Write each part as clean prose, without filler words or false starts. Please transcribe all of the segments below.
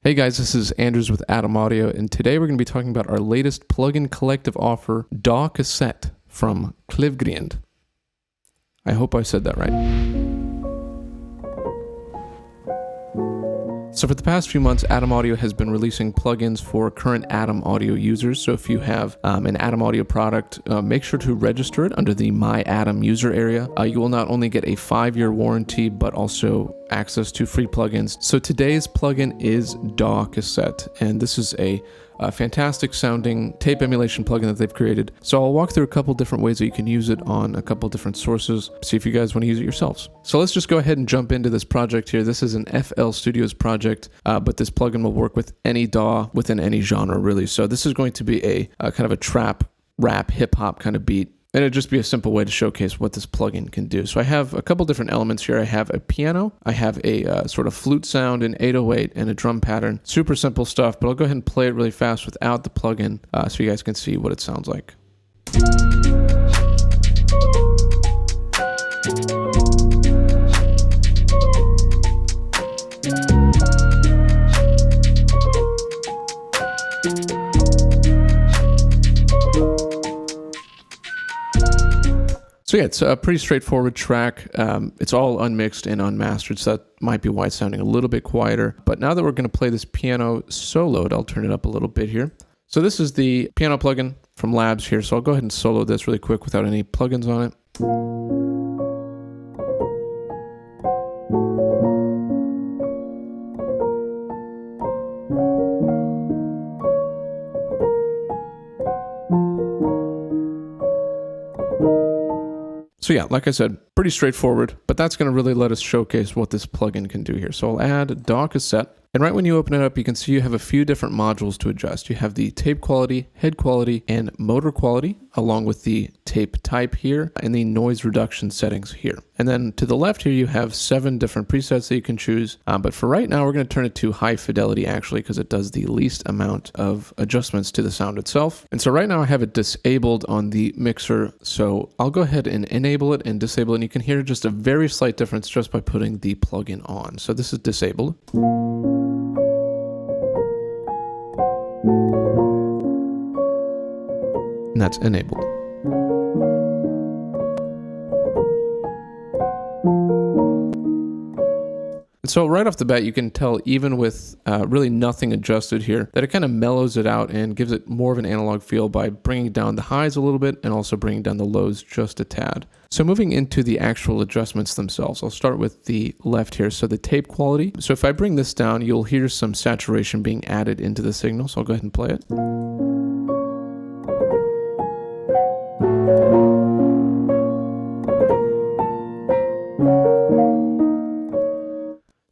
Hey guys, this is Andrews with ADAM Audio, and today we're going to be talking about our latest plugin collective offer, DAW Cassette from Klivgrind. I hope I said that right. So for the past few months, ADAM Audio has been releasing plugins for current ADAM Audio users. So if you have an ADAM Audio product, make sure to register it under the MyADAM user area. You will not only get a 5-year warranty, but also access to free plugins. So today's plugin is DAW Cassette, and this is a fantastic sounding tape emulation plugin that they've created. So I'll walk through a couple different ways that you can use it on a couple different sources, see if you guys want to use it yourselves. So let's just go ahead and jump into this project here. This is an FL Studios project, but this plugin will work with any DAW within any genre really. So this is going to be a kind of a trap, rap, hip hop kind of beat. And it'd just be a simple way to showcase what this plugin can do. So I have a couple different elements here. I have a piano, I have a sort of flute sound, an 808, and a drum pattern. Super simple stuff, but I'll go ahead and play it really fast without the plugin so you guys can see what it sounds like. So yeah, it's a pretty straightforward track. It's all unmixed and unmastered, so that might be why it's sounding a little bit quieter. But now that we're going to play this piano soloed, I'll turn it up a little bit here. So this is the piano plugin from Labs here, so I'll go ahead and solo this really quick without any plugins on it. So yeah, like I said, pretty straightforward, but that's going to really let us showcase what this plugin can do here. So I'll add DAW Cassette, and right when you open it up, you can see you have a few different modules to adjust. You have the tape quality, head quality, and motor quality, along with the tape type here, and the noise reduction settings here. And then to the left here, you have 7 different presets that you can choose. But for right now, we're going to turn it to high fidelity actually, because it does the least amount of adjustments to the sound itself. And so right now I have it disabled on the mixer. So I'll go ahead and enable it and disable it. And you can hear just a very slight difference just by putting the plugin on. So this is disabled. And that's enabled. And so right off the bat, you can tell even with really nothing adjusted here, that it kind of mellows it out and gives it more of an analog feel by bringing down the highs a little bit and also bringing down the lows just a tad. So moving into the actual adjustments themselves, I'll start with the left here. So the tape quality. So if I bring this down, you'll hear some saturation being added into the signal. So I'll go ahead and play it.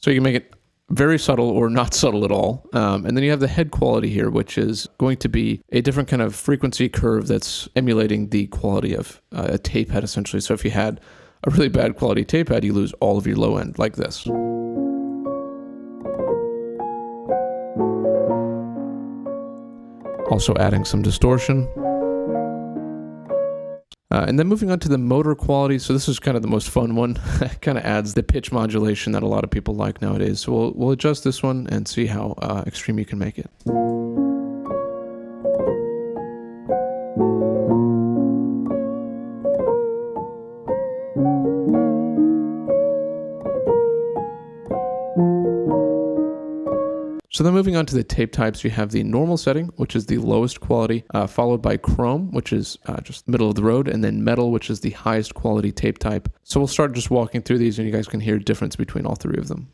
So you can make it very subtle or not subtle at all. And then you have the head quality here, which is going to be a different kind of frequency curve that's emulating the quality of a tape head essentially. So if you had a really bad quality tape head, you lose all of your low end like this. Also adding some distortion. And then moving on to the motor quality. So this is kind of the most fun one. It kind of adds the pitch modulation that a lot of people like nowadays. So we'll adjust this one and see how extreme you can make it. So then moving on to the tape types, you have the normal setting, which is the lowest quality, followed by chrome, which is just middle of the road, and then metal, which is the highest quality tape type. So we'll start just walking through these and you guys can hear a difference between all 3 of them.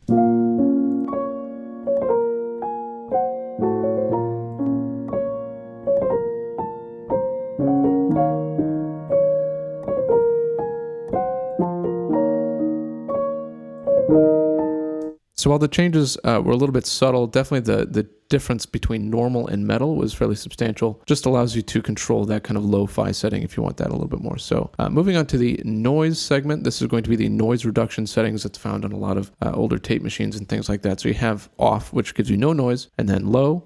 So while the changes were a little bit subtle, definitely the difference between normal and metal was fairly substantial. Just allows you to control that kind of lo-fi setting if you want that a little bit more. So moving on to the noise segment, this is going to be the noise reduction settings that's found on a lot of older tape machines and things like that. So you have off, which gives you no noise, and then low,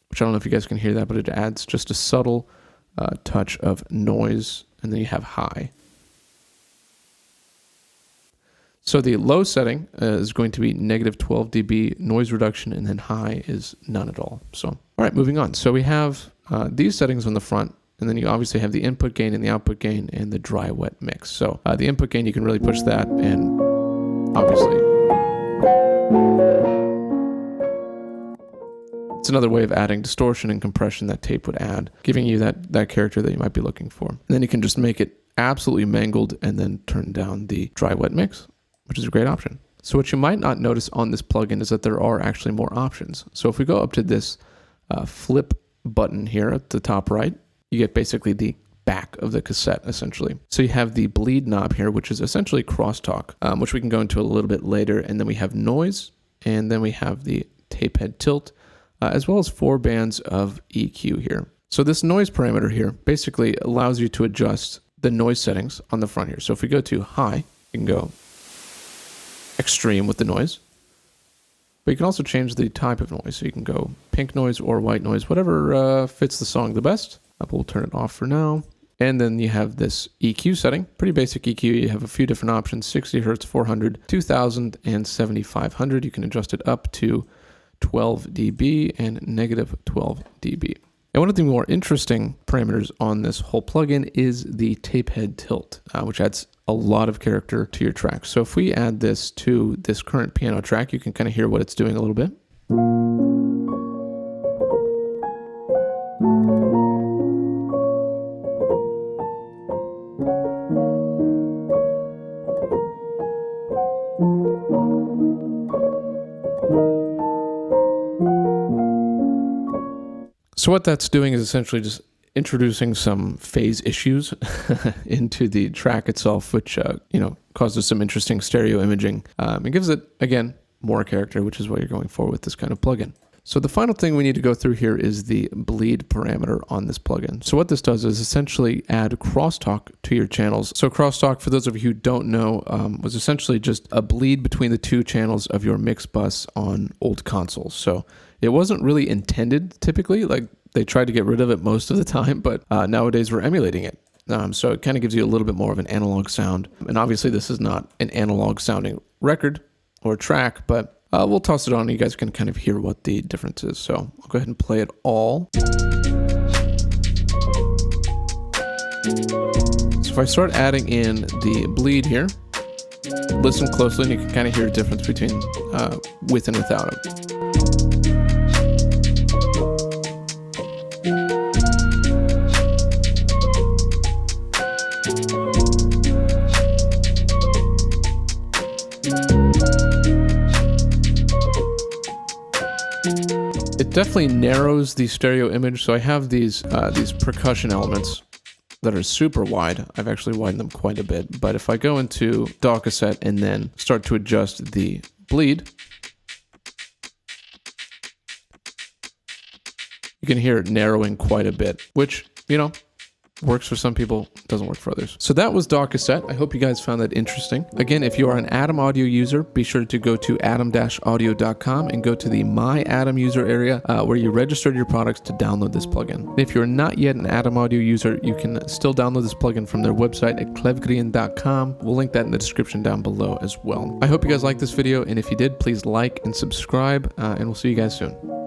which I don't know if you guys can hear that, but it adds just a subtle touch of noise, and then you have high. So the low setting is going to be negative 12 dB noise reduction, and then high is none at all. So, all right, moving on. So we have these settings on the front, and then you obviously have the input gain and the output gain and the dry wet mix. So the input gain, you can really push that, and obviously it's another way of adding distortion and compression that tape would add, giving you that character that you might be looking for. And then you can just make it absolutely mangled and then turn down the dry wet mix, which is a great option. So what you might not notice on this plugin is that there are actually more options. So if we go up to this flip button here at the top right, you get basically the back of the cassette, essentially. So you have the bleed knob here, which is essentially crosstalk, which we can go into a little bit later. And then we have noise, and then we have the tape head tilt, as well as 4 bands of EQ here. So this noise parameter here basically allows you to adjust the noise settings on the front here. So if we go to high, you can go extreme with the noise, but you can also change the type of noise. So you can go pink noise or white noise, whatever fits the song the best. We'll turn it off for now. And then you have this EQ setting, pretty basic EQ. You have a few different options: 60 Hertz, 400, 2000, and 7500. You can adjust it up to 12 dB and negative 12 dB. And one of the more interesting parameters on this whole plugin is the tape head tilt, which adds a lot of character to your track. So if we add this to this current piano track, you can kind of hear what it's doing a little bit. So what that's doing is essentially just introducing some phase issues into the track itself, which causes some interesting stereo imaging. It gives it, again, more character, which is what you're going for with this kind of plugin. So the final thing we need to go through here is the bleed parameter on this plugin. So what this does is essentially add crosstalk to your channels. So crosstalk, for those of you who don't know, was essentially just a bleed between the 2 channels of your mix bus on old consoles. So it wasn't really intended typically, like they tried to get rid of it most of the time, but nowadays we're emulating it. So it kind of gives you a little bit more of an analog sound. And obviously this is not an analog sounding record or track, but we'll toss it on and you guys can kind of hear what the difference is. So I'll go ahead and play it all. So if I start adding in the bleed here, listen closely and you can kind of hear a difference between with and without it. It definitely narrows the stereo image. So I have these percussion elements that are super wide. I've actually widened them quite a bit. But if I go into DAW Cassette and then start to adjust the bleed, you can hear it narrowing quite a bit, which, works for some people, doesn't work for others. So that was DAW Cassette. I hope you guys found that interesting. Again, if you are an ADAM audio user, be sure to go to adam-audio.com and go to the MyADAM user area where you registered your products to download this plugin. And if you're not yet an ADAM audio user, you can still download this plugin from their website at clevgreen.com. We'll link that in the description down below as well. I hope you guys liked this video, and if you did, please like and subscribe, and we'll see you guys soon.